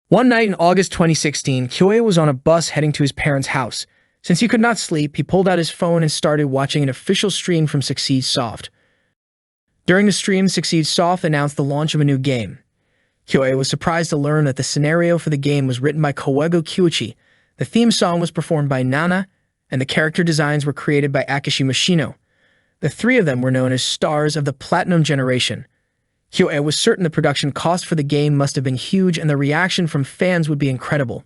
One night in August 2016, Kyoe was on a bus heading to his parents' house. Since he could not sleep, he pulled out his phone and started watching an official stream from Succeed Soft. During the stream, Succeed Soft announced the launch of a new game. Kyoe was surprised to learn that the scenario for the game was written by Kawego Kyuichi, the theme song was performed by Nana, and the character designs were created by Akishi Mashino. The three of them were known as stars of the Platinum Generation. Kyoe was certain the production cost for the game must have been huge and the reaction from fans would be incredible.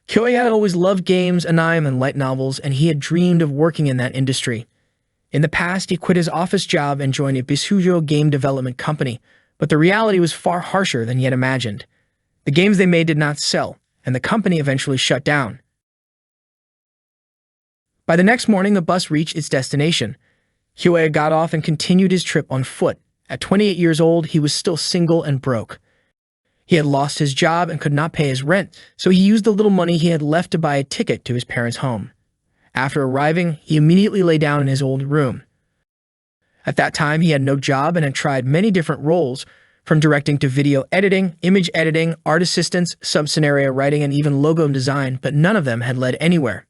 Kyoe had always loved games, anime, and light novels, and he had dreamed of working in that industry. In the past, he quit his office job and joined a Bisujo game development company, but the reality was far harsher than he had imagined. The games they made did not sell, and the company eventually shut down. By the next morning, the bus reached its destination. Kyoe got off and continued his trip on foot. At 28 years old, he was still single and broke. He had lost his job and could not pay his rent, so he used the little money he had left to buy a ticket to his parents' home. After arriving, he immediately lay down in his old room. At that time, he had no job and had tried many different roles, from directing to video editing, image editing, art assistance, sub-scenario writing, and even logo design, but none of them had led anywhere.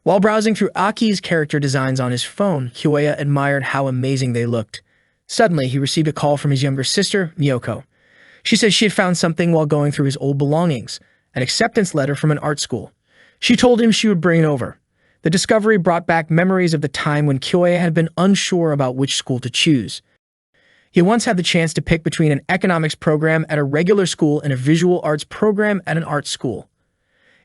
While browsing through Aki's character designs on his phone, Kyoe admired how amazing they looked. Suddenly, he received a call from his younger sister, Miyoko. She said she had found something while going through his old belongings, an acceptance letter from an art school. She told him she would bring it over. The discovery brought back memories of the time when Kyoe had been unsure about which school to choose. He once had the chance to pick between an economics program at a regular school and a visual arts program at an art school.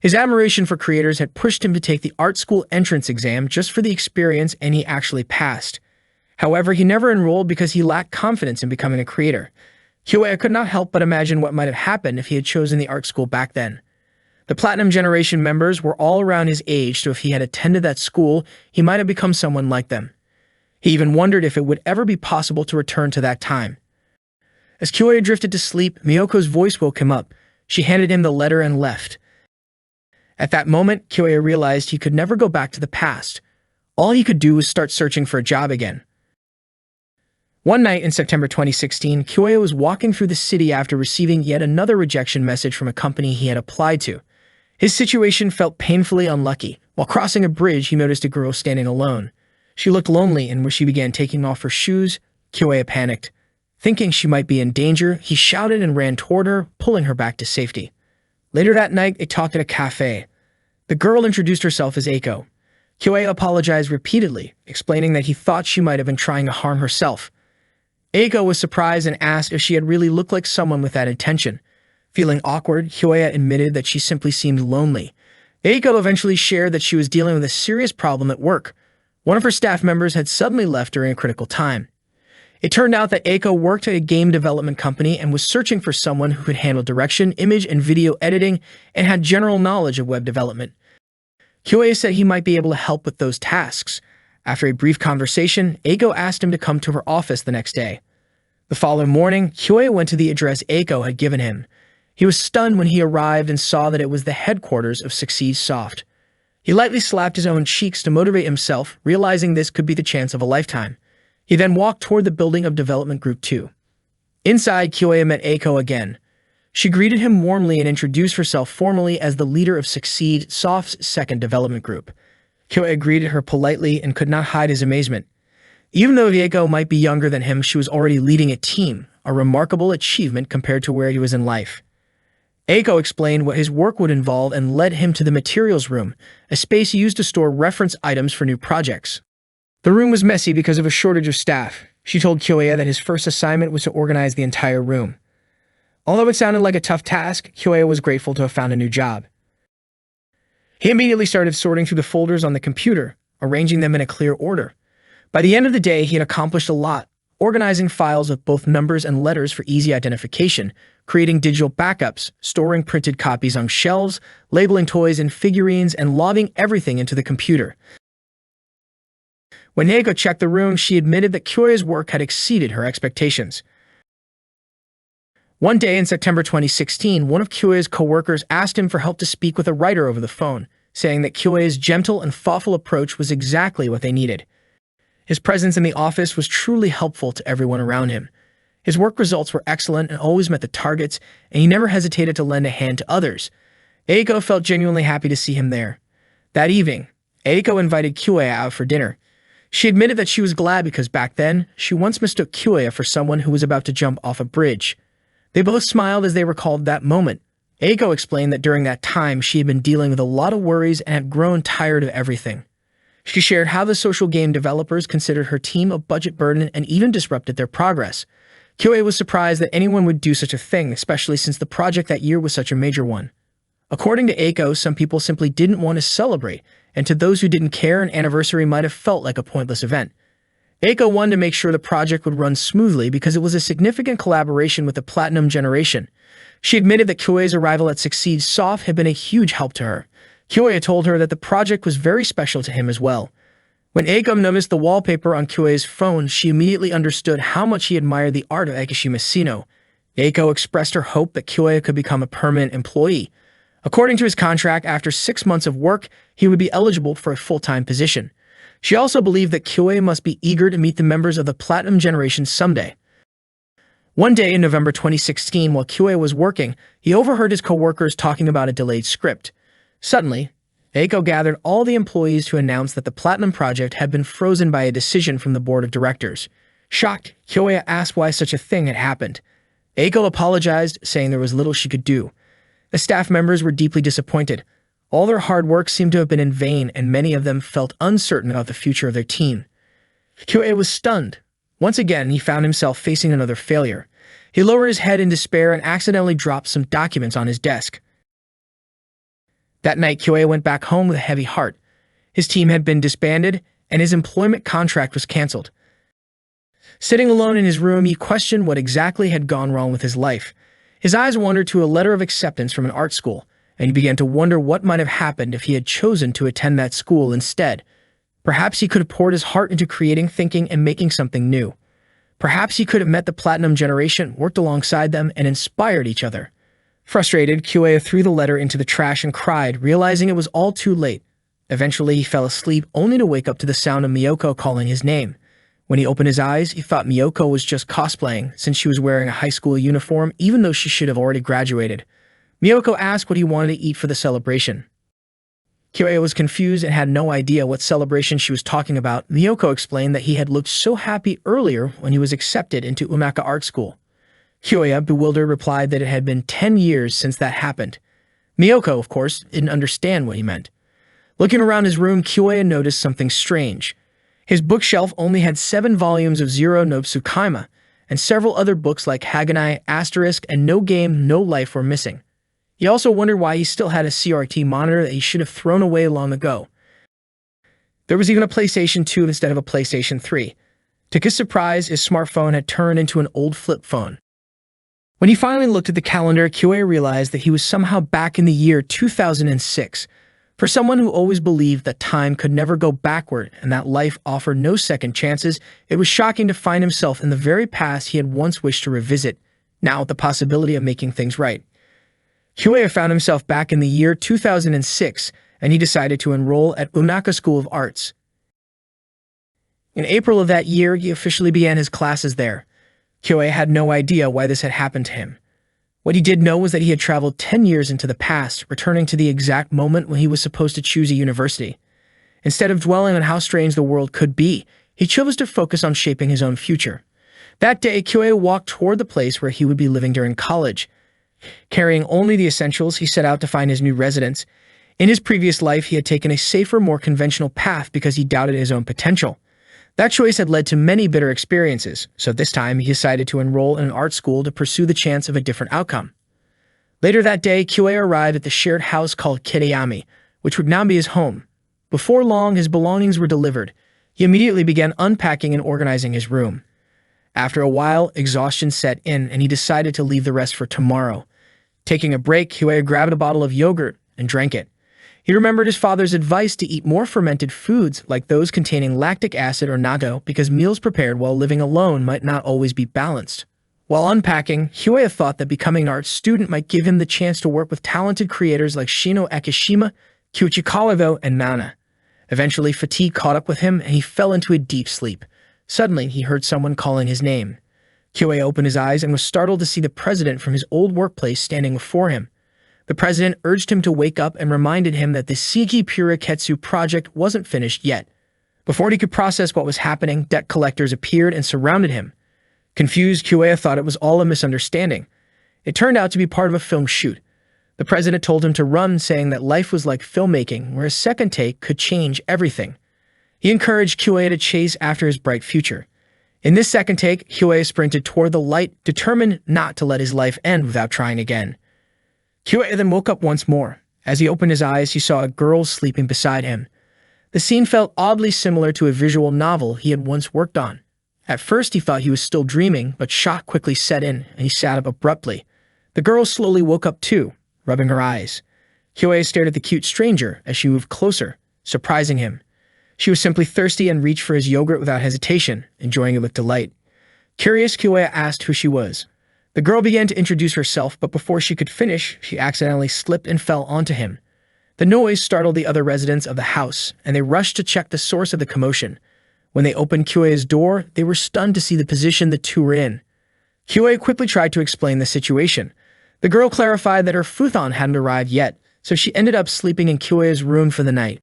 His admiration for creators had pushed him to take the art school entrance exam just for the experience, and he actually passed. However, he never enrolled because he lacked confidence in becoming a creator. Kyoe could not help but imagine what might have happened if he had chosen the art school back then. The Platinum Generation members were all around his age, so if he had attended that school, he might have become someone like them. He even wondered if it would ever be possible to return to that time. As Kyoe drifted to sleep, Miyoko's voice woke him up. She handed him the letter and left. At that moment, Kyoe realized he could never go back to the past. All he could do was start searching for a job again. One night in September 2016, Kyoe was walking through the city after receiving yet another rejection message from a company he had applied to. His situation felt painfully unlucky. While crossing a bridge, he noticed a girl standing alone. She looked lonely, and when she began taking off her shoes, Kyoe panicked. Thinking she might be in danger, he shouted and ran toward her, pulling her back to safety. Later that night, they talked at a cafe. The girl introduced herself as Eiko. Kyoe apologized repeatedly, explaining that he thought she might have been trying to harm herself. Eiko was surprised and asked if she had really looked like someone with that intention. Feeling awkward, Kyoe admitted that she simply seemed lonely. Eiko eventually shared that she was dealing with a serious problem at work. One of her staff members had suddenly left during a critical time. It turned out that Eiko worked at a game development company and was searching for someone who could handle direction, image, and video editing and had general knowledge of web development. Kyoe said he might be able to help with those tasks. After a brief conversation, Eiko asked him to come to her office the next day. The following morning, Kyoe went to the address Eiko had given him. He was stunned when he arrived and saw that it was the headquarters of Succeed Soft. He lightly slapped his own cheeks to motivate himself, realizing this could be the chance of a lifetime. He then walked toward the building of Development Group 2. Inside, Kyoe met Eiko again. She greeted him warmly and introduced herself formally as the leader of Succeed Soft's second development group. Kyoe greeted her politely and could not hide his amazement. Even though Eiko might be younger than him, she was already leading a team, a remarkable achievement compared to where he was in life. Eiko explained what his work would involve and led him to the materials room, a space used to store reference items for new projects. The room was messy because of a shortage of staff. She told Kyoe that his first assignment was to organize the entire room. Although it sounded like a tough task, Kyoe was grateful to have found a new job. He immediately started sorting through the folders on the computer, arranging them in a clear order. By the end of the day, he had accomplished a lot, organizing files with both numbers and letters for easy identification, creating digital backups, storing printed copies on shelves, labeling toys and figurines, and logging everything into the computer. When Eiko checked the room, she admitted that Kyoe's work had exceeded her expectations. One day in September 2016, one of Kyoe's co-workers asked him for help to speak with a writer over the phone, saying that Kyoe's gentle and thoughtful approach was exactly what they needed. His presence in the office was truly helpful to everyone around him. His work results were excellent and always met the targets, and he never hesitated to lend a hand to others. Eiko felt genuinely happy to see him there. That evening, Eiko invited Kyoya out for dinner. She admitted that she was glad because back then, she once mistook Kyoya for someone who was about to jump off a bridge. They both smiled as they recalled that moment. Eiko explained that during that time, she had been dealing with a lot of worries and had grown tired of everything. She shared how the social game developers considered her team a budget burden and even disrupted their progress. Kyoya was surprised that anyone would do such a thing, especially since the project that year was such a major one. According to Eiko, some people simply didn't want to celebrate, and to those who didn't care, an anniversary might have felt like a pointless event. Eiko wanted to make sure the project would run smoothly because it was a significant collaboration with the Platinum Generation. She admitted that Kyoya's arrival at Succeed Soft had been a huge help to her. Kyoya told her that the project was very special to him as well. When Eiko noticed the wallpaper on Kyoya's phone, she immediately understood how much he admired the art of Akishima Sino. Eiko expressed her hope that Kyoya could become a permanent employee. According to his contract, after 6 months of work, he would be eligible for a full-time position. She also believed that Kyoya must be eager to meet the members of the Platinum Generation someday. One day in November 2016, while Kyoya was working, he overheard his coworkers talking about a delayed script. Suddenly, Eiko gathered all the employees to announce that the Platinum Project had been frozen by a decision from the board of directors. Shocked, Kyoya asked why such a thing had happened. Eiko apologized, saying there was little she could do. The staff members were deeply disappointed. All their hard work seemed to have been in vain, and many of them felt uncertain about the future of their team. Kyoya was stunned. Once again, he found himself facing another failure. He lowered his head in despair and accidentally dropped some documents on his desk. That night, Kyoya went back home with a heavy heart. His team had been disbanded, and his employment contract was canceled. Sitting alone in his room, he questioned what exactly had gone wrong with his life. His eyes wandered to a letter of acceptance from an art school, and he began to wonder what might have happened if he had chosen to attend that school instead. Perhaps he could have poured his heart into creating, thinking, and making something new. Perhaps he could have met the Platinum Generation, worked alongside them, and inspired each other. Frustrated, Kyoya threw the letter into the trash and cried, realizing it was all too late. Eventually, he fell asleep, only to wake up to the sound of Miyoko calling his name. When he opened his eyes, he thought Miyoko was just cosplaying, since she was wearing a high school uniform, even though she should have already graduated. Miyoko asked what he wanted to eat for the celebration. Kyoya was confused and had no idea what celebration she was talking about. Miyoko explained that he had looked so happy earlier when he was accepted into Umaka Art School. Kyoya, bewildered, replied that it had been 10 years since that happened. Miyoko, of course, didn't understand what he meant. Looking around his room, Kyoya noticed something strange. His bookshelf only had 7 volumes of Zero no Tsukaima, and several other books like Haganai, Asterisk, and No Game, No Life were missing. He also wondered why he still had a CRT monitor that he should have thrown away long ago. There was even a PlayStation 2 instead of a PlayStation 3. To his surprise, his smartphone had turned into an old flip phone. When he finally looked at the calendar, Kyoya realized that he was somehow back in the year 2006. For someone who always believed that time could never go backward and that life offered no second chances, it was shocking to find himself in the very past he had once wished to revisit, now with the possibility of making things right. Kyoya found himself back in the year 2006, and he decided to enroll at Umaka School of Arts. In April of that year, he officially began his classes there. Kyoya had no idea why this had happened to him. What he did know was that he had traveled 10 years into the past, returning to the exact moment when he was supposed to choose a university. Instead of dwelling on how strange the world could be, he chose to focus on shaping his own future. That day, Kyoya walked toward the place where he would be living during college. Carrying only the essentials, he set out to find his new residence. In his previous life, he had taken a safer, more conventional path because he doubted his own potential. That choice had led to many bitter experiences, so this time he decided to enroll in an art school to pursue the chance of a different outcome. Later that day, Kyoya arrived at the shared house called Kiriyami, which would now be his home. Before long, his belongings were delivered. He immediately began unpacking and organizing his room. After a while, exhaustion set in, and he decided to leave the rest for tomorrow. Taking a break, Kyoya grabbed a bottle of yogurt and drank it. He remembered his father's advice to eat more fermented foods like those containing lactic acid or natto because meals prepared while living alone might not always be balanced. While unpacking, Kyoya thought that becoming an art student might give him the chance to work with talented creators like Shino Akishima, Kyuichi Kawago, and Nana. Eventually, fatigue caught up with him and he fell into a deep sleep. Suddenly, he heard someone calling his name. Kyoei opened his eyes and was startled to see the president from his old workplace standing before him. The president urged him to wake up and reminded him that the Seiki Puriketsu project wasn't finished yet. Before he could process what was happening, debt collectors appeared and surrounded him. Confused, Kyoei thought it was all a misunderstanding. It turned out to be part of a film shoot. The president told him to run, saying that life was like filmmaking, where a second take could change everything. He encouraged Kyoei to chase after his bright future. In this second take, Kyoei sprinted toward the light, determined not to let his life end without trying again. Kyoei then woke up once more. As he opened his eyes, he saw a girl sleeping beside him. The scene felt oddly similar to a visual novel he had once worked on. At first, he thought he was still dreaming, but shock quickly set in, and he sat up abruptly. The girl slowly woke up too, rubbing her eyes. Kyoei stared at the cute stranger as she moved closer, surprising him. She was simply thirsty and reached for his yogurt without hesitation, enjoying it with delight. Curious, Kyoei asked who she was. The girl began to introduce herself, but before she could finish, she accidentally slipped and fell onto him. The noise startled the other residents of the house, and they rushed to check the source of the commotion. When they opened Kyoei's door, they were stunned to see the position the two were in. Kyoei quickly tried to explain the situation. The girl clarified that her futon hadn't arrived yet, so she ended up sleeping in Kyoei's room for the night.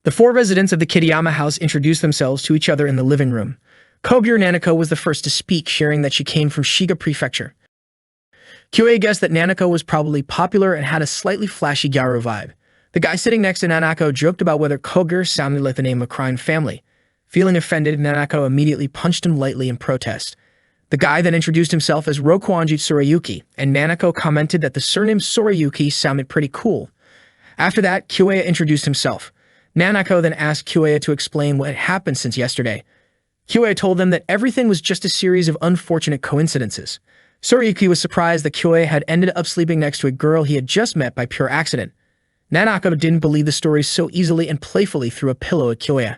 The four residents of the Kitayama house introduced themselves to each other in the living room. Kogure Nanako was the first to speak, sharing that she came from Shiga Prefecture. Kyoei guessed that Nanako was probably popular and had a slightly flashy gyro vibe. The guy sitting next to Nanako joked about whether Kogure sounded like the name of a crime family. Feeling offended, Nanako immediately punched him lightly in protest. The guy then introduced himself as Rokuanji Tsurayuki, and Nanako commented that the surname Tsurayuki sounded pretty cool. After that, Kyoei introduced himself. Nanako then asked Kyoei to explain what had happened since yesterday. Kyoei told them that everything was just a series of unfortunate coincidences. Tsurayuki was surprised that Kyoei had ended up sleeping next to a girl he had just met by pure accident. Nanako didn't believe the story so easily and playfully threw a pillow at Kyoei.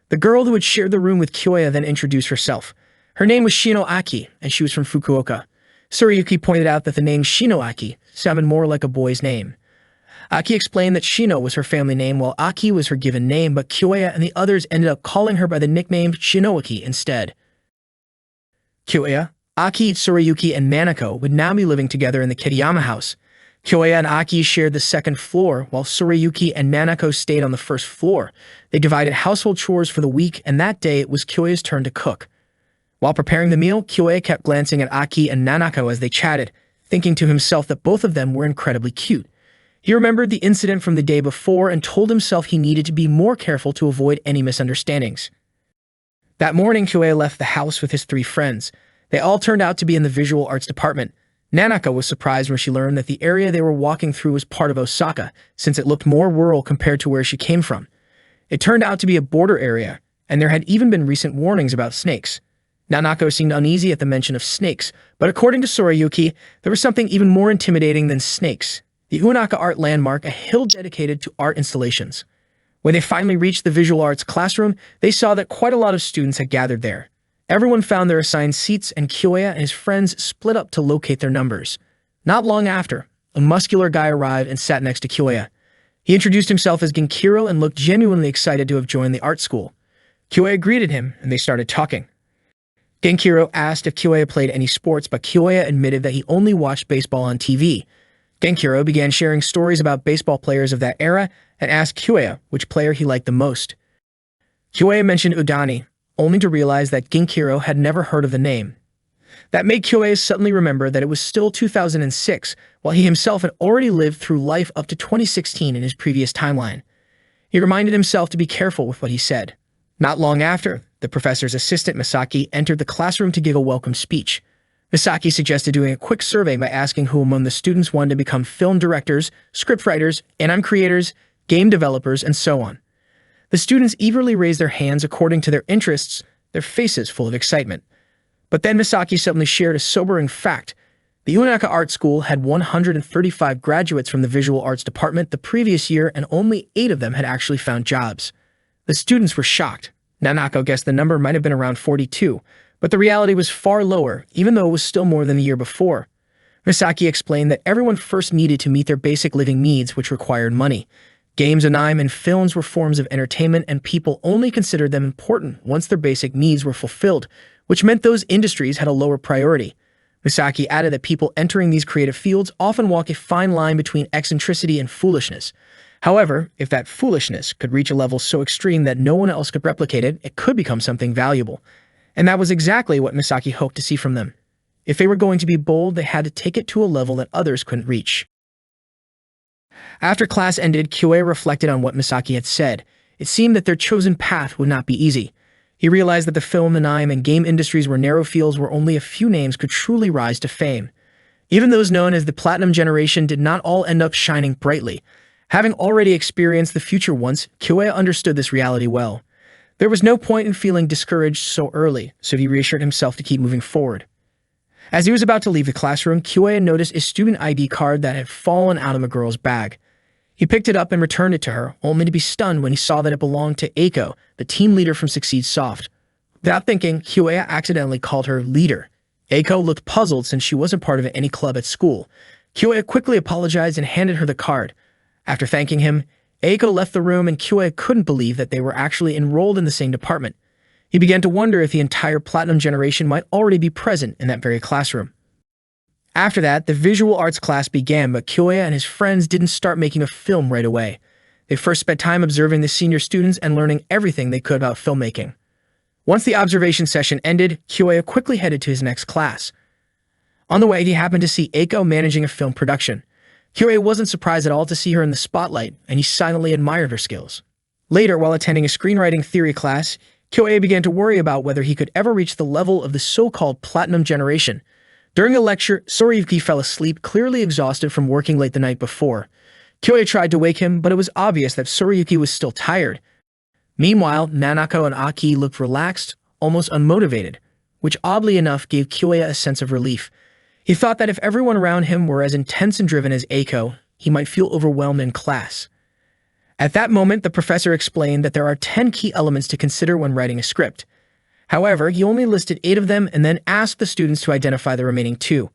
The girl who had shared the room with Kyoei then introduced herself. Her name was Shino Aki, and she was from Fukuoka. Tsurayuki pointed out that the name Shino Aki sounded more like a boy's name. Aki explained that Shino was her family name while Aki was her given name, but Kyoei and the others ended up calling her by the nickname Shinoaki instead. Kyoei, Aki, Tsurayuki, and Nanako would now be living together in the Kitayama house. Kyoei and Aki shared the second floor, while Tsurayuki and Nanako stayed on the first floor. They divided household chores for the week, and that day it was Kyoei's turn to cook. While preparing the meal, Kyoei kept glancing at Aki and Nanako as they chatted, thinking to himself that both of them were incredibly cute. He remembered the incident from the day before and told himself he needed to be more careful to avoid any misunderstandings. That morning, Kyoei left the house with his three friends. They all turned out to be in the visual arts department. Nanako was surprised when she learned that the area they were walking through was part of Osaka, since it looked more rural compared to where she came from. It turned out to be a border area, and there had even been recent warnings about snakes. Nanako seemed uneasy at the mention of snakes, but according to Tsurayuki, there was something even more intimidating than snakes. The Unaka Art Landmark, a hill dedicated to art installations. When they finally reached the visual arts classroom, they saw that quite a lot of students had gathered there. Everyone found their assigned seats, and Kyoei and his friends split up to locate their numbers. Not long after, a muscular guy arrived and sat next to Kyoei. He introduced himself as Genkiro and looked genuinely excited to have joined the art school. Kyoei greeted him, and they started talking. Genkiro asked if Kyoei played any sports, but Kyoei admitted that he only watched baseball on TV. Genkiro began sharing stories about baseball players of that era and asked Kyoei which player he liked the most. Kyoei mentioned Udani, only to realize that Genkiro had never heard of the name. That made Kyoei suddenly remember that it was still 2006, while he himself had already lived through life up to 2016 in his previous timeline. He reminded himself to be careful with what he said. Not long after, the professor's assistant Misaki entered the classroom to give a welcome speech. Misaki suggested doing a quick survey by asking who among the students wanted to become film directors, scriptwriters, anime creators, game developers, and so on. The students eagerly raised their hands according to their interests, their faces full of excitement. But then Misaki suddenly shared a sobering fact. The Unaka Art School had 135 graduates from the visual arts department the previous year, and only 8 of them had actually found jobs. The students were shocked. Nanako guessed the number might have been around 42, but the reality was far lower, even though it was still more than the year before. Misaki explained that everyone first needed to meet their basic living needs, which required money. Games, anime, and films were forms of entertainment, and people only considered them important once their basic needs were fulfilled, which meant those industries had a lower priority. Misaki added that people entering these creative fields often walk a fine line between eccentricity and foolishness. However, if that foolishness could reach a level so extreme that no one else could replicate it, it could become something valuable. And that was exactly what Misaki hoped to see from them. If they were going to be bold, they had to take it to a level that others couldn't reach. After class ended, Kyoei reflected on what Misaki had said. It seemed that their chosen path would not be easy. He realized that the film, anime, and game industries were narrow fields where only a few names could truly rise to fame. Even those known as the Platinum Generation did not all end up shining brightly. Having already experienced the future once, Kyoei understood this reality well. There was no point in feeling discouraged so early, so he reassured himself to keep moving forward. As he was about to leave the classroom, Kyoei noticed a student ID card that had fallen out of a girl's bag. He picked it up and returned it to her, only to be stunned when he saw that it belonged to Eiko, the team leader from Succeed Soft. Without thinking, Kyoei accidentally called her leader. Eiko looked puzzled since she wasn't part of any club at school. Kyoei quickly apologized and handed her the card. After thanking him, Eiko left the room and Kyoei couldn't believe that they were actually enrolled in the same department. He began to wonder if the entire Platinum Generation might already be present in that very classroom. After that, the visual arts class began, but Kyoei and his friends didn't start making a film right away. They first spent time observing the senior students and learning everything they could about filmmaking. Once the observation session ended, Kyoei quickly headed to his next class. On the way, he happened to see Eiko managing a film production. Kyoei wasn't surprised at all to see her in the spotlight, and he silently admired her skills. Later, while attending a screenwriting theory class, Kyoei began to worry about whether he could ever reach the level of the so-called Platinum Generation. During a lecture, Soriyuki fell asleep, clearly exhausted from working late the night before. Kyoei tried to wake him, but it was obvious that Soriyuki was still tired. Meanwhile, Nanako and Aki looked relaxed, almost unmotivated, which oddly enough gave Kyoei a sense of relief. He thought that if everyone around him were as intense and driven as Eiko, he might feel overwhelmed in class. At that moment, the professor explained that there are 10 key elements to consider when writing a script. However, he only listed 8 of them and then asked the students to identify the remaining 2.